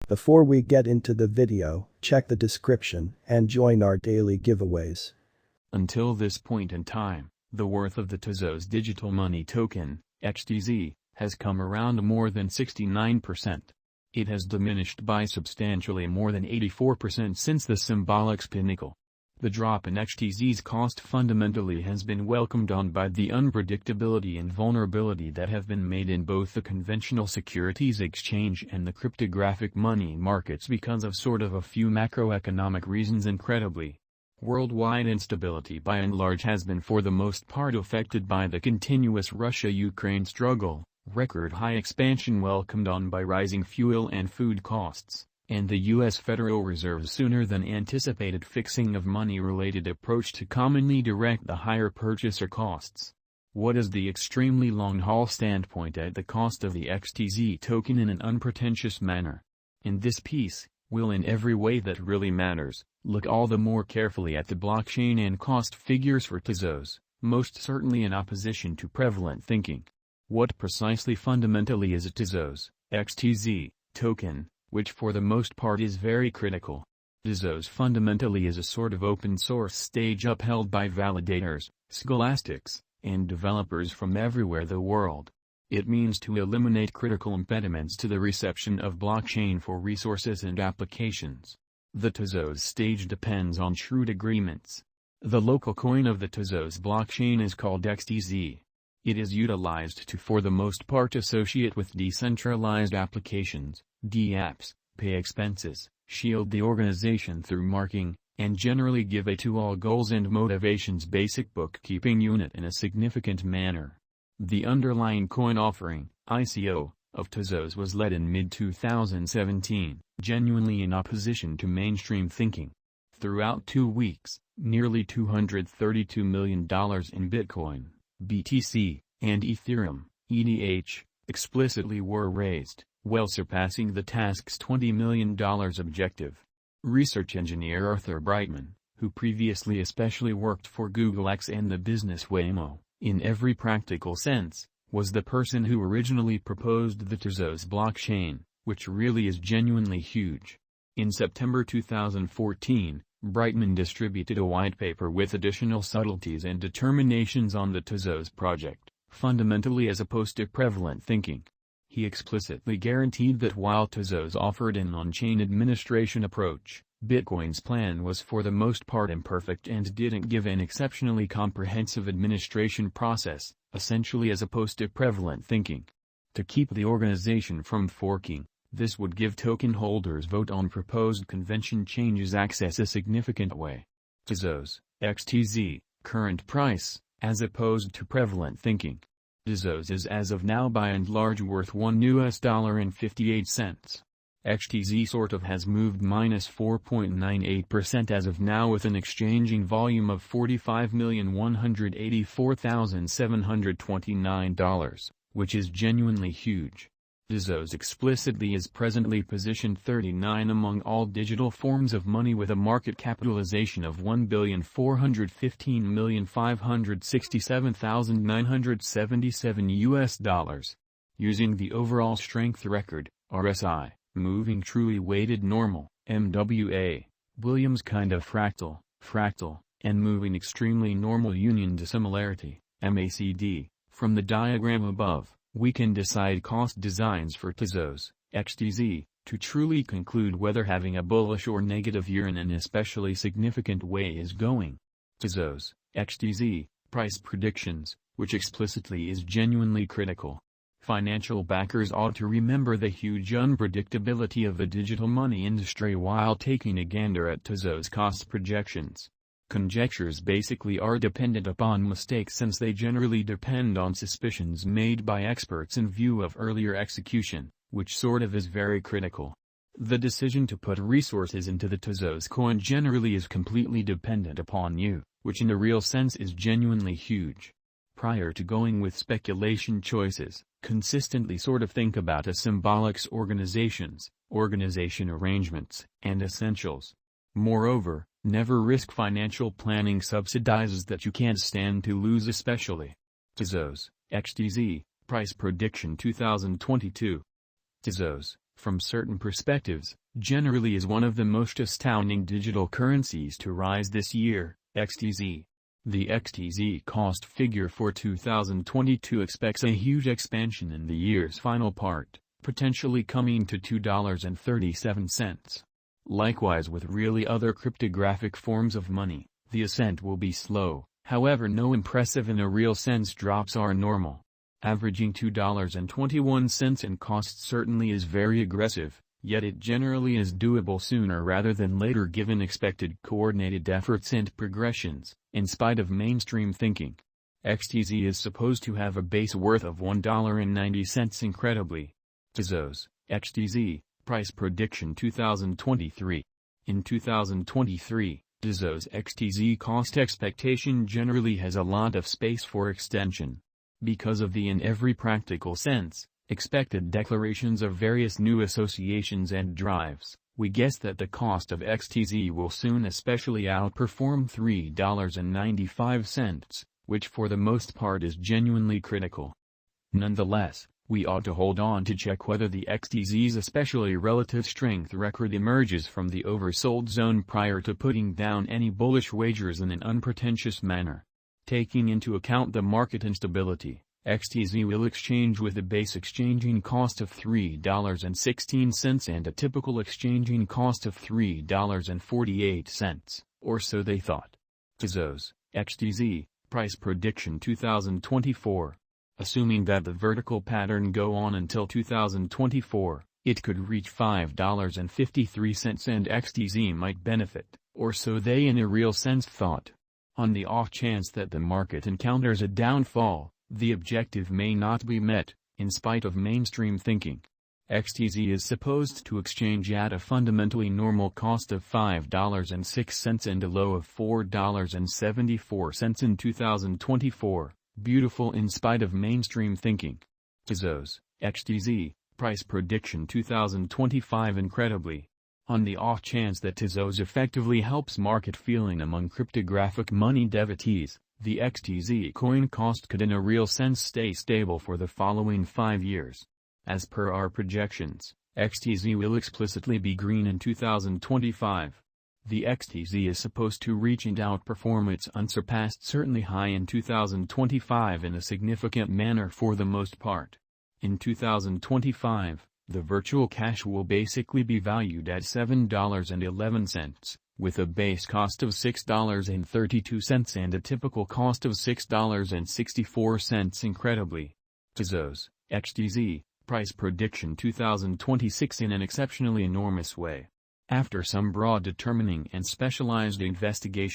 Before we get into the video, check the description and join our daily giveaways. Until this point in time, the worth of the Tezos digital money token, Xtz, has come around more than 69%. It has diminished by substantially more than 84% since the symbolic pinnacle. The drop in Xtz's cost fundamentally has been welcomed on by the unpredictability and vulnerability that have been made in both the conventional securities exchange and the cryptographic money markets because of a few macroeconomic reasons. Incredibly, worldwide instability by and large has been for the most part affected by the continuous Russia-Ukraine struggle, record high expansion welcomed on by rising fuel and food costs, and the U.S. Federal Reserve's sooner than anticipated fixing of money-related approach to commonly direct the higher purchaser costs. What is the extremely long-haul standpoint at the cost of the Xtz token in an unpretentious manner? In this piece, we'll in every way that really matters, look all the more carefully at the blockchain and cost figures for Tezos, most certainly in opposition to prevalent thinking. What precisely fundamentally is a Tezos, Xtz, token, which for the most part is very critical? Tezos fundamentally is a sort of open-source stage upheld by validators, scholastics, and developers from everywhere the world. It means to eliminate critical impediments to the reception of blockchain for resources and applications. The Tezos stage depends on shrewd agreements. The local coin of the Tezos blockchain is called Xtz. It is utilized to for the most part associate with decentralized applications, dApps, pay expenses, shield the organization through marking, and generally give a to all goals and motivations basic bookkeeping unit in a significant manner. The underlying coin offering, ICO, of Tezos was led in mid-2017, genuinely in opposition to mainstream thinking. Throughout 2 weeks, nearly $232 million in Bitcoin, BTC, and Ethereum, ETH, explicitly were raised, well surpassing the task's $20 million objective. Research engineer Arthur Brightman, who previously especially worked for Google X and the business Waymo, in every practical sense, was the person who originally proposed the Tezos blockchain, which really is genuinely huge. In September 2014, Brightman distributed a white paper with additional subtleties and determinations on the Tezos project, fundamentally as opposed to prevalent thinking. He explicitly guaranteed that while Tezos offered an on-chain administration approach, Bitcoin's plan was for the most part imperfect and didn't give an exceptionally comprehensive administration process, essentially as opposed to prevalent thinking. To keep the organization from forking, this would give token holders vote on proposed convention changes access a significant way. Tezos, Xtz, current price, as opposed to prevalent thinking. Tezos is as of now by and large worth $1.58. Xtz has moved -4.98% as of now with an exchanging volume of $45,184,729, which is genuinely huge. Tezos explicitly is presently positioned 39 among all digital forms of money with a market capitalization of $1,415,567,977 Using the overall strength record, RSI, moving truly weighted normal, MWA, Williams kind of fractal, and moving extremely normal union dissimilarity, MACD, from the diagram above, we can decide cost designs for Tezos, Xtz, to truly conclude whether having a bullish or negative year in an especially significant way is going. Tezos, Xtz, price predictions, which explicitly is genuinely critical. Financial backers ought to remember the huge unpredictability of the digital money industry while taking a gander at Tezos cost projections. Conjectures basically are dependent upon mistakes since they generally depend on suspicions made by experts in view of earlier execution, which is very critical. The decision to put resources into the Tezos coin generally is completely dependent upon you, which in a real sense is genuinely huge. Prior to going with speculation choices, consistently think about a symbolics organization arrangements, and essentials. Moreover, never risk financial planning subsidizes that you can't stand to lose especially. Tezos, Xtz, Price Prediction 2022. Tezos, from certain perspectives, generally is one of the most astounding digital currencies to rise this year. Xtz. The Xtz cost figure for 2022 expects a huge expansion in the year's final part, potentially coming to $2.37. Likewise with really other cryptographic forms of money, the ascent will be slow, however no impressive in a real sense drops are normal. Averaging $2.21 in cost certainly is very aggressive, yet it generally is doable sooner rather than later given expected coordinated efforts and progressions, in spite of mainstream thinking. Xtz is supposed to have a base worth of $1.90 incredibly. Tezos, Xtz Price Prediction 2023. In 2023, Tezos Xtz cost expectation generally has a lot of space for extension. Because of the in every practical sense, expected declarations of various new associations and drives, we guess that the cost of Xtz will soon especially outperform $3.95, which for the most part is genuinely critical. Nonetheless, we ought to hold on to check whether the Xtz's especially relative strength record emerges from the oversold zone prior to putting down any bullish wagers in an unpretentious manner. Taking into account the market instability, Xtz will exchange with a base exchanging cost of $3.16 and a typical exchanging cost of $3.48, or so they thought. Tezos, Xtz Price Prediction 2024. Assuming that the vertical pattern go on until 2024, it could reach $5.53 and Xtz might benefit, or so they in a real sense thought. On the off chance that the market encounters a downfall, the objective may not be met, in spite of mainstream thinking. Xtz is supposed to exchange at a fundamentally normal cost of $5.06 and a low of $4.74 in 2024, beautiful in spite of mainstream thinking. Tezos, Xtz Price Prediction 2025 incredibly. On the off chance that Tezos effectively helps market feeling among cryptographic money devotees, the Xtz coin cost could in a real sense stay stable for the following 5 years. As per our projections, Xtz will explicitly be green in 2025. The Xtz is supposed to reach and outperform its unsurpassed certainly high in 2025 in a significant manner for the most part. In 2025, the virtual cash will basically be valued at $7.11, with a base cost of $6.32 and a typical cost of $6.64 incredibly. Tezos, Xtz Price Prediction 2026 in an exceptionally enormous way. After some broad determining and specialized investigation